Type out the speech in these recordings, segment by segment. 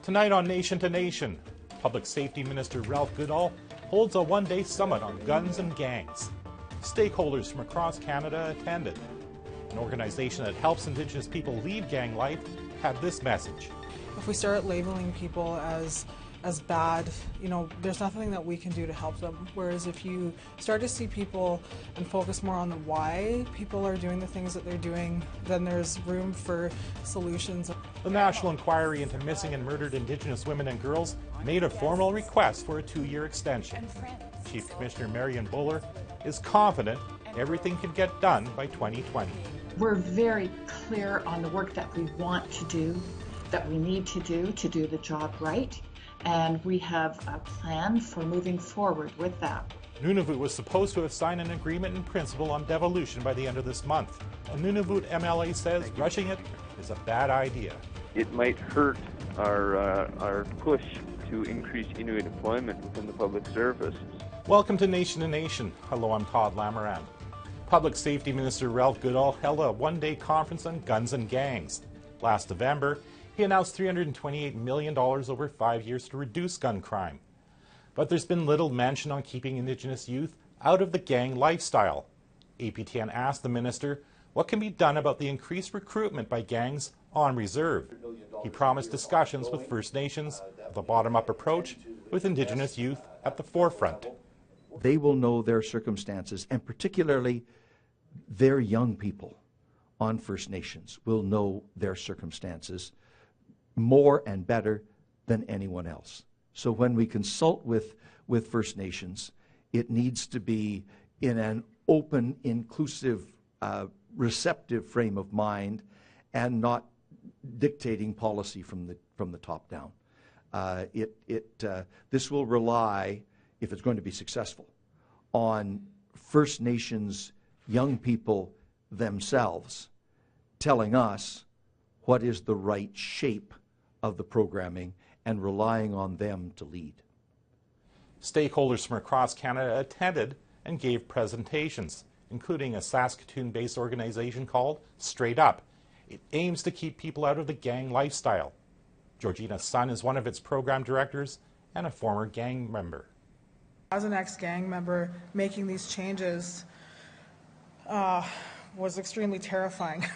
Tonight on Nation to Nation, Public Safety Minister Ralph Goodale holds a one-day summit on guns and gangs. Stakeholders from across Canada attended. An organization that helps Indigenous people leave gang life had this message. If we start labeling people as bad, there's nothing that we can do to help them. Whereas if you start to see people and focus more on the why people are doing the things that they're doing, then there's room for solutions. The National Inquiry into Missing and Murdered Indigenous Women and Girls made a formal request for a 2-year extension. Chief Commissioner Marion is confident everything can get done by 2020. We're very clear on the work that we want to do, that we need to do the job right. And we have a plan for moving forward with that. Nunavut was supposed to have signed an agreement in principle on devolution by the end of this month. The Nunavut MLA says rushing it is a bad idea. It might hurt our push to increase Inuit employment within the public service. Welcome to Nation to Nation. Hello, I'm Todd Lamoran. Public Safety Minister Ralph Goodale held a one-day conference on guns and gangs. Last November, he announced $328 million over 5 years to reduce gun crime. But there's been little mention on keeping Indigenous youth out of the gang lifestyle. APTN asked the minister what can be done about the increased recruitment by gangs on reserve. He promised discussions with First Nations, with a bottom-up approach, with Indigenous youth at the forefront. They will know their circumstances, and particularly their young people on First Nations will know their circumstances more and better than anyone else. So when we consult with First Nations, it needs to be in an open, inclusive, receptive frame of mind and not dictating policy from the top down. This will rely, if it's going to be successful, on First Nations young people themselves telling us what is the right shape of the programming and relying on them to lead. Stakeholders from across Canada attended and gave presentations, including a Saskatoon-based organization called Straight Up. It aims to keep people out of the gang lifestyle. Georgina's son is one of its program directors and a former gang member. As an ex-gang member, making these changes was extremely terrifying.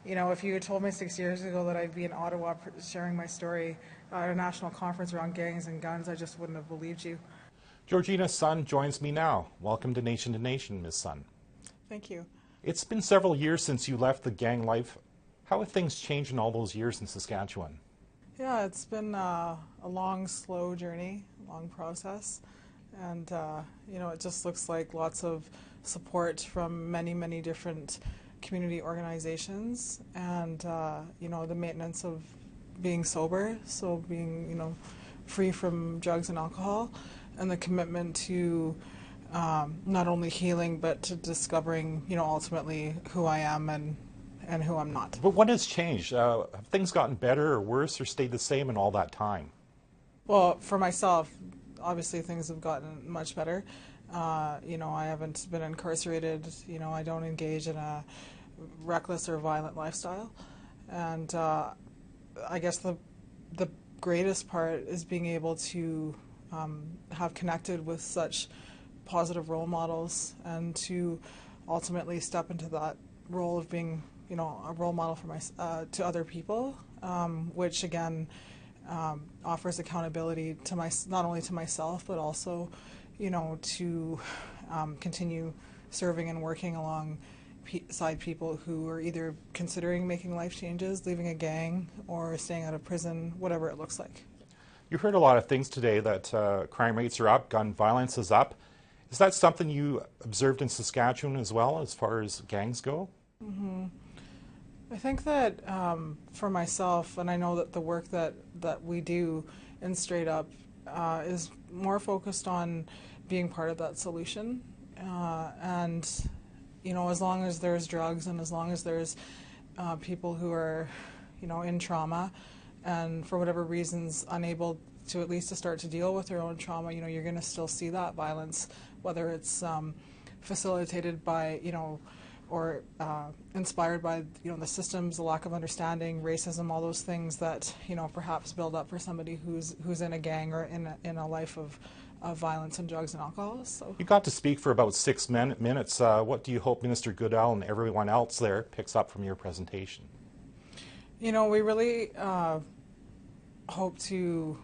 If you had told me 6 years ago that I'd be in Ottawa sharing my story at a national conference around gangs and guns, I just wouldn't have believed you. Georgina's son joins me now. Welcome to Nation, Ms. Sun. Thank you. It's been several years since you left the gang life. How have things changed in all those years in Saskatchewan? Yeah, it's been a long, slow journey, long process. And, it just looks like lots of support from many, many different community organizations and, the maintenance of being sober, so being, free from drugs and alcohol, and the commitment to not only healing but to discovering, ultimately who I am and who I'm not. But what has changed? Have things gotten better or worse or stayed the same in all that time? Well, for myself, obviously things have gotten much better. I haven't been incarcerated. I don't engage in a reckless or violent lifestyle. And I guess the greatest part is being able to have connected with such positive role models and to ultimately step into that role of being, a role model for to other people, which again offers accountability to not only to myself but also, to continue serving and working alongside people who are either considering making life changes, leaving a gang, or staying out of prison, whatever it looks like. You heard a lot of things today that crime rates are up, gun violence is up. Is that something you observed in Saskatchewan as well, as far as gangs go? Mm-hmm. I think that for myself, and I know that the work that we do in Straight Up is more focused on being part of that solution. And, as long as there's drugs and as long as there's people who are, in trauma and for whatever reasons unable to at least to start to deal with their own trauma, you're going to still see that violence, whether it's facilitated by, inspired by the systems, the lack of understanding, racism, all those things that perhaps build up for somebody who's in a gang or in a life of violence and drugs and alcohol. So you got to speak for about 6 minutes. What do you hope Minister Goodale and everyone else there picks up from your presentation? We really hope to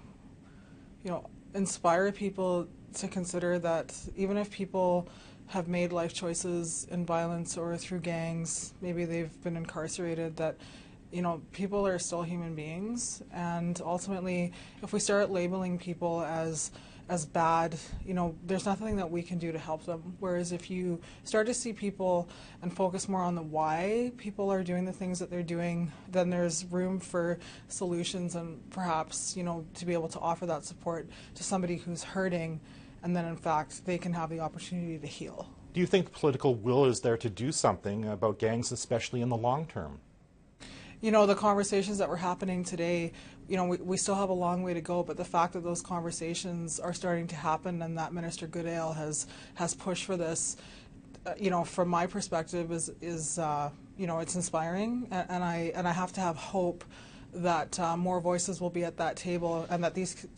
inspire people to consider that even if people have made life choices in violence or through gangs, maybe they've been incarcerated, that people are still human beings, and ultimately if we start labeling people as bad, there's nothing that we can do to help them. Whereas if you start to see people and focus more on the why people are doing the things that they're doing, then there's room for solutions and perhaps, to be able to offer that support to somebody who's hurting, and then in fact they can have the opportunity to heal. Do you think political will is there to do something about gangs, especially in the long term? The conversations that were happening today, we still have a long way to go, but the fact that those conversations are starting to happen and that Minister Goodale has pushed for this, from my perspective is it's inspiring, and I have to have hope that more voices will be at that table and that these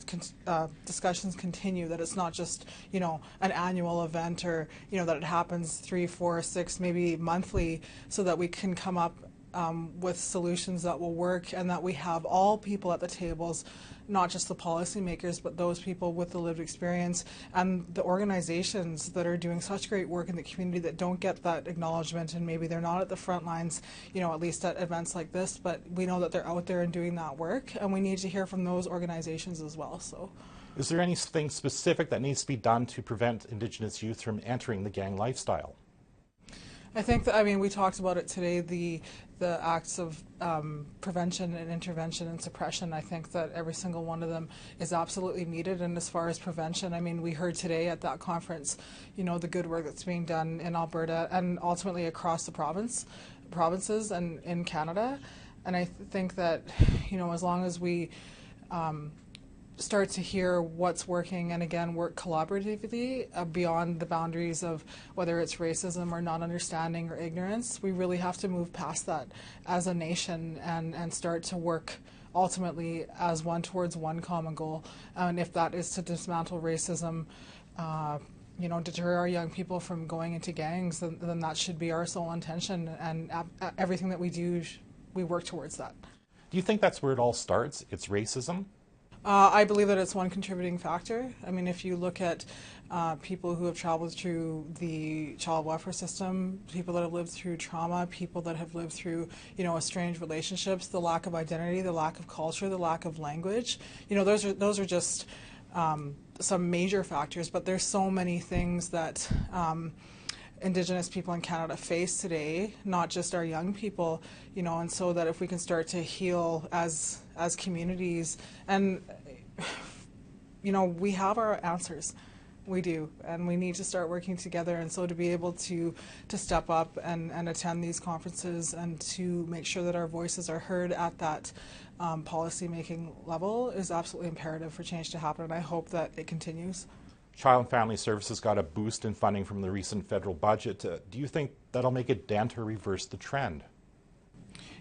discussions continue, that it's not just an annual event, or that it happens 3, 4, 6, maybe monthly, so that we can come up with solutions that will work, and that we have all people at the tables, not just the policymakers, but those people with the lived experience and the organizations that are doing such great work in the community that don't get that acknowledgement, and maybe they're not at the front lines, at least at events like this, but we know that they're out there and doing that work, and we need to hear from those organizations as well. So, is there anything specific that needs to be done to prevent Indigenous youth from entering the gang lifestyle? I think that, we talked about it today, the acts of prevention and intervention and suppression. I think that every single one of them is absolutely needed. And as far as prevention, we heard today at that conference, the good work that's being done in Alberta and ultimately across the provinces and in Canada. And I think that, as long as we start to hear what's working, and again work collaboratively beyond the boundaries of whether it's racism or non-understanding or ignorance, we really have to move past that as a nation and start to work ultimately as one towards one common goal. And if that is to dismantle racism, deter our young people from going into gangs, then that should be our sole intention, and everything that we do, we work towards that. Do you think that's where it all starts? It's racism? I believe that it's one contributing factor. If you look at people who have traveled through the child welfare system, people that have lived through trauma, people that have lived through, estranged relationships, the lack of identity, the lack of culture, the lack of language, those are just some major factors, but there's so many things that Indigenous people in Canada face today, not just our young people, and so that if we can start to heal as communities, and we have our answers, we do, and we need to start working together. And so to be able to step up and attend these conferences and to make sure that our voices are heard at that policy making level is absolutely imperative for change to happen, and I hope that it continues. Child and Family Services got a boost in funding from the recent federal budget. Do you think that'll make a dent or reverse the trend?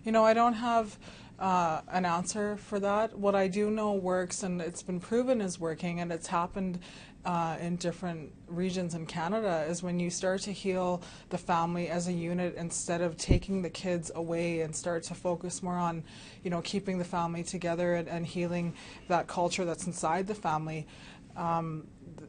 I don't have an answer for that. What I do know works, and it's been proven is working, and it's happened in different regions in Canada, is when you start to heal the family as a unit instead of taking the kids away, and start to focus more on, keeping the family together and healing that culture that's inside the family.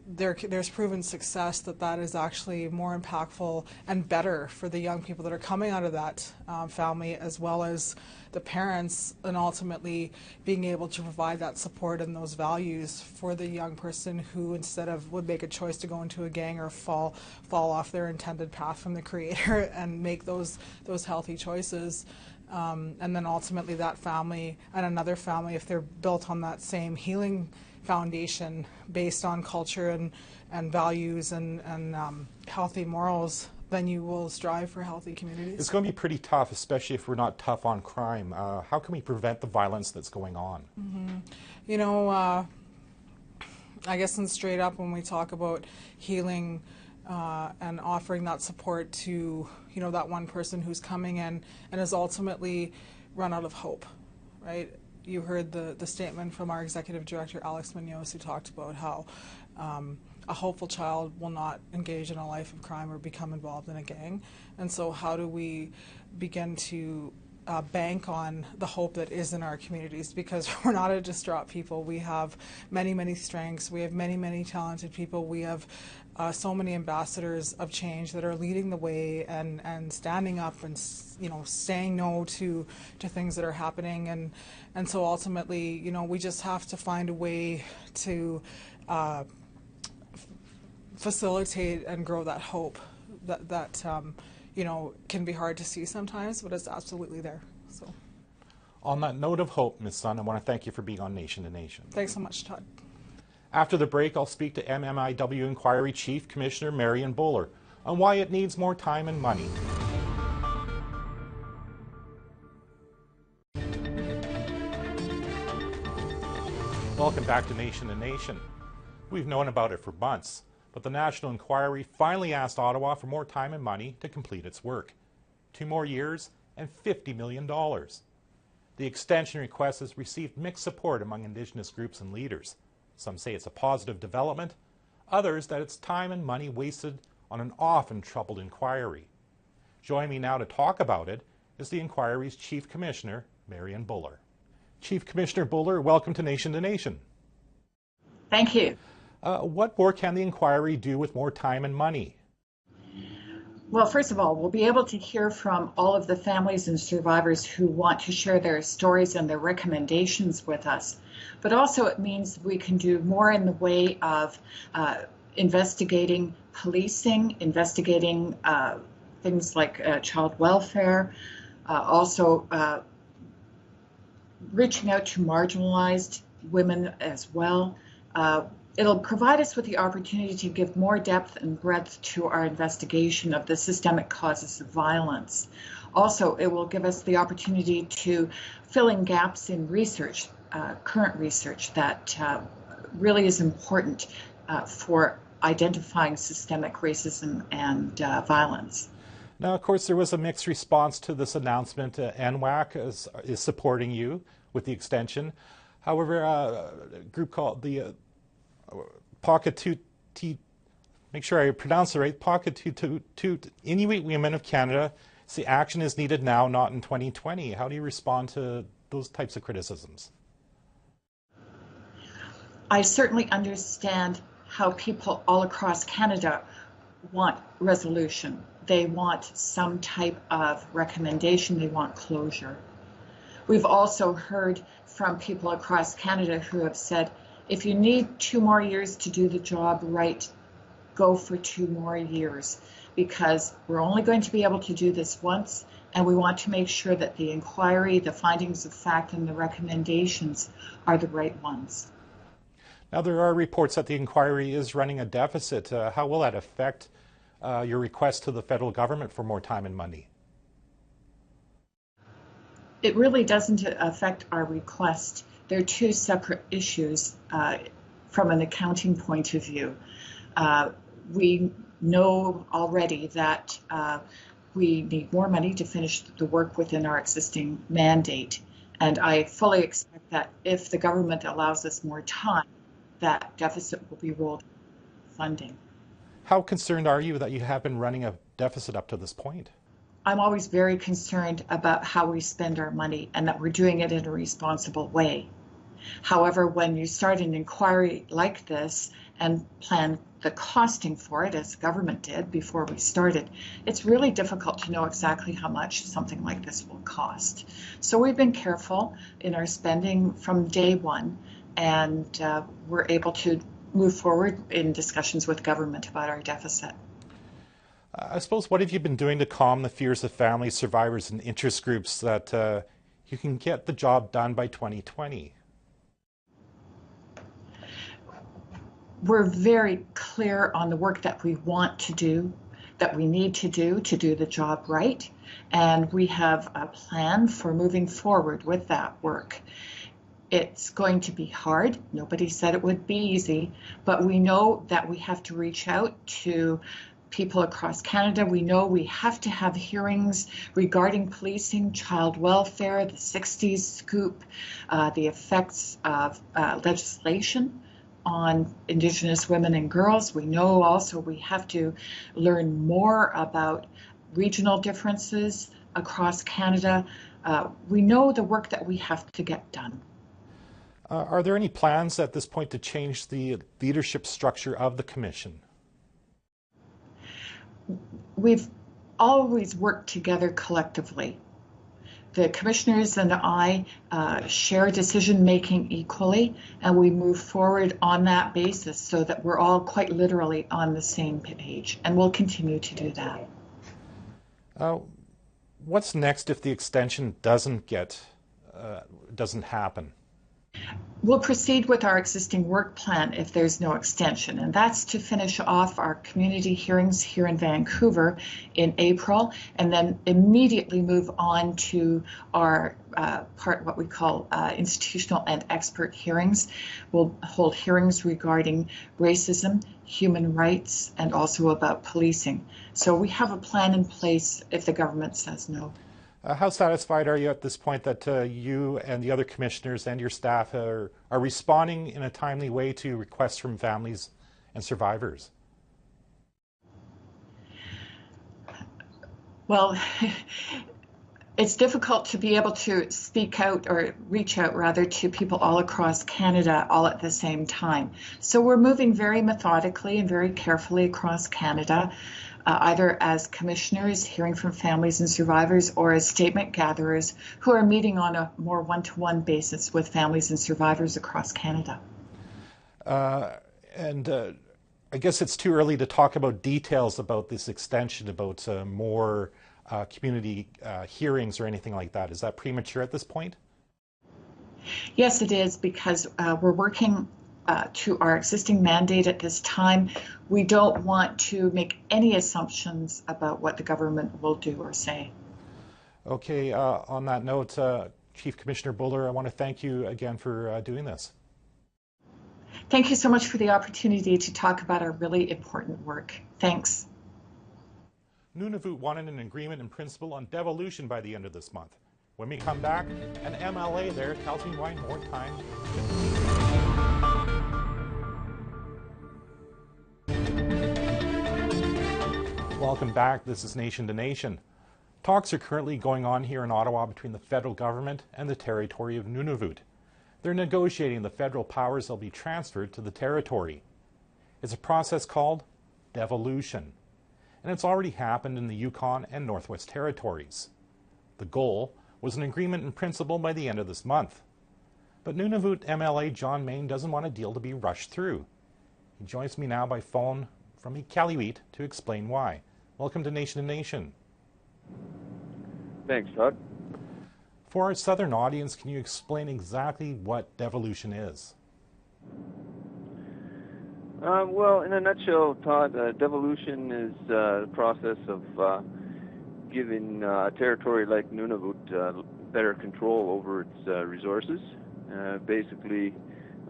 There's proven success that is actually more impactful and better for the young people that are coming out of that family, as well as the parents, and ultimately being able to provide that support and those values for the young person who instead of would make a choice to go into a gang or fall off their intended path from the Creator and make those healthy choices. And then ultimately that family and another family, if they're built on that same healing foundation based on culture and values and healthy morals, then you will strive for healthy communities. It's going to be pretty tough, especially if we're not tough on crime. How can we prevent the violence that's going on? I guess, and straight up, when we talk about healing and offering that support to, you know, that one person who's coming in and has ultimately run out of hope, right? You heard the statement from our executive director, Alex Munoz, who talked about how a hopeful child will not engage in a life of crime or become involved in a gang. And so how do we begin to bank on the hope that is in our communities, because we're not a distraught people. We have many, many strengths. We have many, many talented people. We have so many ambassadors of change that are leading the way and standing up and, you know, saying no to things that are happening. And so ultimately, you know, we just have to find a way to facilitate and grow that hope that you know, can be hard to see sometimes, but it's absolutely there. So, on that note of hope, Ms. Sun, I want to thank you for being on Nation to Nation. Thanks so much, Todd. After the break, I'll speak to MMIW Inquiry Chief Commissioner Marion Buller on why it needs more time and money. Welcome back to Nation to Nation. We've known about it for months, but the National Inquiry finally asked Ottawa for more time and money to complete its work. 2 more years and $50 million. The extension request has received mixed support among Indigenous groups and leaders. Some say it's a positive development, others that it's time and money wasted on an often troubled inquiry. Joining me now to talk about it is the inquiry's Chief Commissioner, Marion Buller. Chief Commissioner Buller, welcome to Nation. Thank you. What more can the inquiry do with more time and money? Well, first of all, we'll be able to hear from all of the families and survivors who want to share their stories and their recommendations with us. But also it means we can do more in the way of investigating policing, investigating things like child welfare, also reaching out to marginalized women as well. It'll provide us with the opportunity to give more depth and breadth to our investigation of the systemic causes of violence. Also, it will give us the opportunity to fill in gaps in research, current research that really is important for identifying systemic racism and violence. Now, of course, there was a mixed response to this announcement. NWAC is supporting you with the extension. However, a group called the make sure I pronounce it right, Pakatutut Inuit Women of Canada, say action is needed now, not in 2020. How do you respond to those types of criticisms? I certainly understand how people all across Canada want resolution. They want some type of recommendation. They want closure. We've also heard from people across Canada who have said, if you need 2 more years to do the job right, go for 2 more years, because we're only going to be able to do this once, and we want to make sure that the inquiry, the findings of fact, and the recommendations are the right ones. Now, there are reports that the inquiry is running a deficit. How will that affect your request to the federal government for more time and money? It really doesn't affect our request. They're 2 separate issues from an accounting point of view. We know already that we need more money to finish the work within our existing mandate. And I fully expect that if the government allows us more time, that deficit will be rolled funding. How concerned are you that you have been running a deficit up to this point? I'm always very concerned about how we spend our money and that we're doing it in a responsible way. However, when you start an inquiry like this and plan the costing for it, as the government did before we started, it's really difficult to know exactly how much something like this will cost. So we've been careful in our spending from day one, and we're able to move forward in discussions with government about our deficit. I suppose, what have you been doing to calm the fears of families, survivors, and interest groups that you can get the job done by 2020? We're very clear on the work that we want to do, that we need to do the job right, and we have a plan for moving forward with that work. It's going to be hard. Nobody said it would be easy, but we know that we have to reach out to people across Canada. We know we have to have hearings regarding policing, child welfare, the 60s scoop, the effects of legislation on Indigenous women and girls. We know also we have to learn more about regional differences across Canada. We know the work that we have to get done. Are there any plans at this point to change the leadership structure of the Commission? We've always worked together collectively. The commissioners and I share decision-making equally, and we move forward on that basis so that we're all quite literally on the same page, and we'll continue to do that. What's next if the extension doesn't happen? We'll proceed with our existing work plan if there's no extension, and that's to finish off our community hearings here in Vancouver in April, and then immediately move on to our what we call institutional and expert hearings. We'll hold hearings regarding racism, human rights, and also about policing. So we have a plan in place if the government says no. How satisfied are you at this point that you and the other commissioners and your staff are responding in a timely way to requests from families and survivors? Well, it's difficult to be able to speak out or reach out rather to people all across Canada all at the same time. So we're moving very methodically and very carefully across Canada. Either as commissioners hearing from families and survivors or as statement gatherers who are meeting on a more one-to-one basis with families and survivors across Canada. I guess it's too early to talk about details about this extension, about more community hearings or anything like that. Is that premature at this point? Yes, it is, because we're working to our existing mandate at this time. We don't want to make any assumptions about what the government will do or say. Okay, on that note, Chief Commissioner Buller, I want to thank you again for doing this. Thank you so much for the opportunity to talk about our really important work. Thanks. Nunavut wanted an agreement in principle on devolution by the end of this month. When we come back, an MLA there tells me why more time. Welcome back. This is Nation to Nation. Talks are currently going on here in Ottawa between the federal government and the territory of Nunavut. They're negotiating the federal powers that will be transferred to the territory. It's a process called devolution, and it's already happened in the Yukon and Northwest Territories. The goal was an agreement in principle by the end of this month. But Nunavut MLA John Main doesn't want a deal to be rushed through. He joins me now by phone from Iqaluit to explain why. Welcome to Nation to Nation. Thanks, Todd. For our southern audience, can you explain exactly what devolution is? Well, in a nutshell, Todd, devolution is the process of giving a territory like Nunavut better control over its resources. Basically,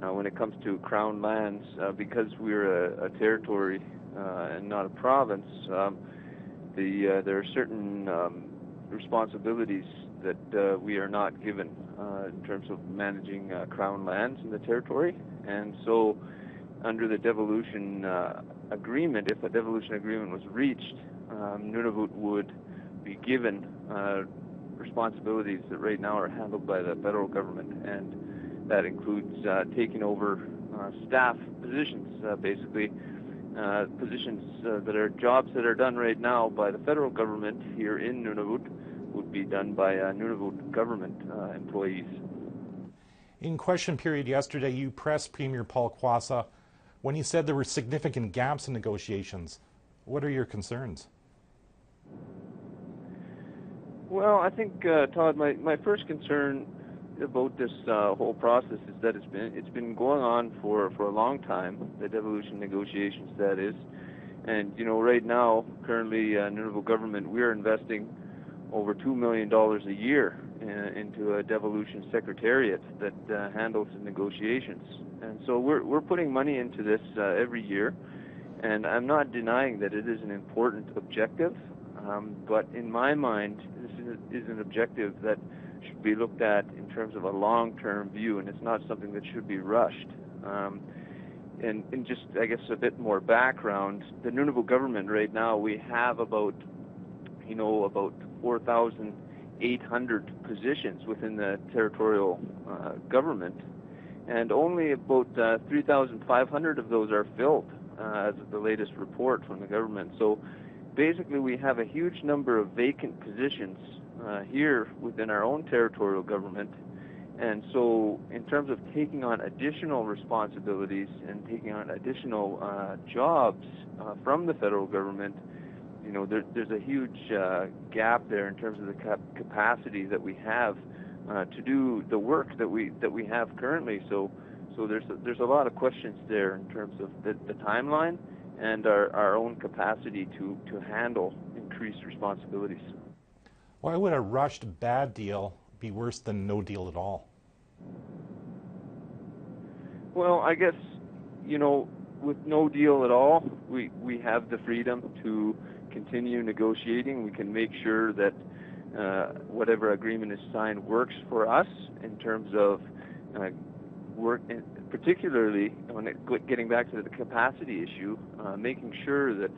when it comes to Crown lands, because we're a territory and not a province, there are certain responsibilities that we are not given in terms of managing Crown lands in the territory. And so under the devolution agreement, if a devolution agreement was reached, Nunavut would be given responsibilities that right now are handled by the federal government, and that includes taking over staff positions, basically positions that are jobs that are done right now by the federal government here in Nunavut would be done by Nunavut government employees. In question period yesterday, you pressed Premier Paul Kwasa when he said there were significant gaps in negotiations. What are your concerns? Well, I think, Todd, my first concern about this whole process is that it's been going on for a long time, the devolution negotiations, that is. And, you know, right now, currently, Nunavut government, we're investing over $2 million a year into a devolution secretariat that handles the negotiations. And so we're putting money into this every year. And I'm not denying that it is an important objective, but in my mind, this is an objective that should be looked at in terms of a long-term view, and it's not something that should be rushed. And just, I guess, a bit more background, the Nunavut government right now, we have about 4,800 positions within the territorial government, and only about 3,500 of those are filled, as of the latest report from the government. So basically we have a huge number of vacant positions here within our own territorial government. And so in terms of taking on additional responsibilities and taking on additional jobs from the federal government, there's a huge gap there in terms of the capacity that we have to do the work that we have currently. So there's a lot of questions there in terms of the timeline and our own capacity to handle increased responsibilities. Why would a rushed bad deal be worse than no deal at all? Well, I guess, with no deal at all, we have the freedom to continue negotiating. We can make sure that whatever agreement is signed works for us in terms of work, particularly when getting back to the capacity issue, making sure that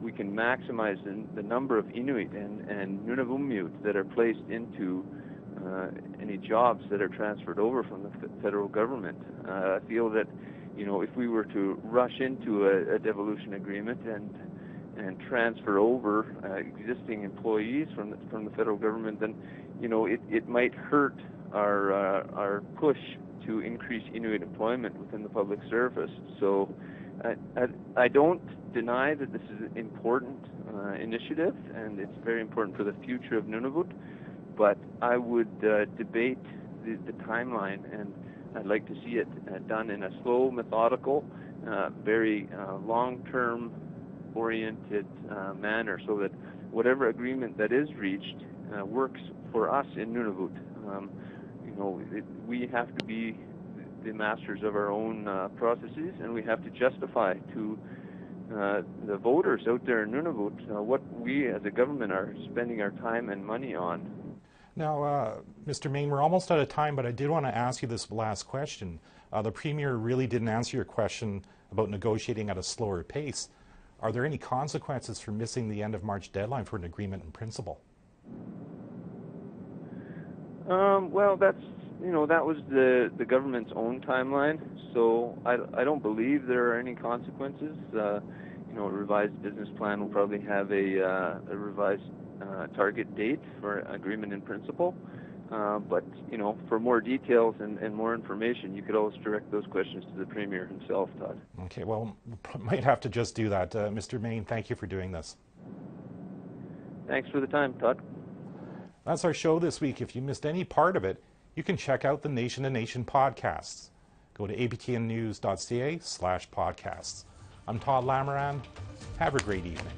we can maximize the number of Inuit and Nunavummiut that are placed into any jobs that are transferred over from the federal government. I feel that, if we were to rush into a devolution agreement and transfer over existing employees from the federal government, then it might hurt our push to increase Inuit employment within the public service. So I don't deny that this is an important initiative, and it's very important for the future of Nunavut, but I would debate the timeline, and I'd like to see it done in a slow, methodical, very long-term oriented manner, so that whatever agreement that is reached works for us in Nunavut. We have to be the masters of our own processes, and we have to justify to the voters out there in Nunavut what we as a government are spending our time and money on. Now, Mr. Main, we're almost out of time, but I did want to ask you this last question. The Premier really didn't answer your question about negotiating at a slower pace. Are there any consequences for missing the end of March deadline for an agreement in principle? Well, that was the government's own timeline, so I don't believe there are any consequences. A revised business plan will probably have a revised target date for agreement in principle. But for more details and more information, you could always direct those questions to the Premier himself, Todd. Okay, well, we might have to just do that. Mr. Main, thank you for doing this. Thanks for the time, Todd. That's our show this week. If you missed any part of it, you can check out the Nation to Nation podcasts. Go to aptnnews.ca/podcasts. I'm Todd Lamoran. Have a great evening.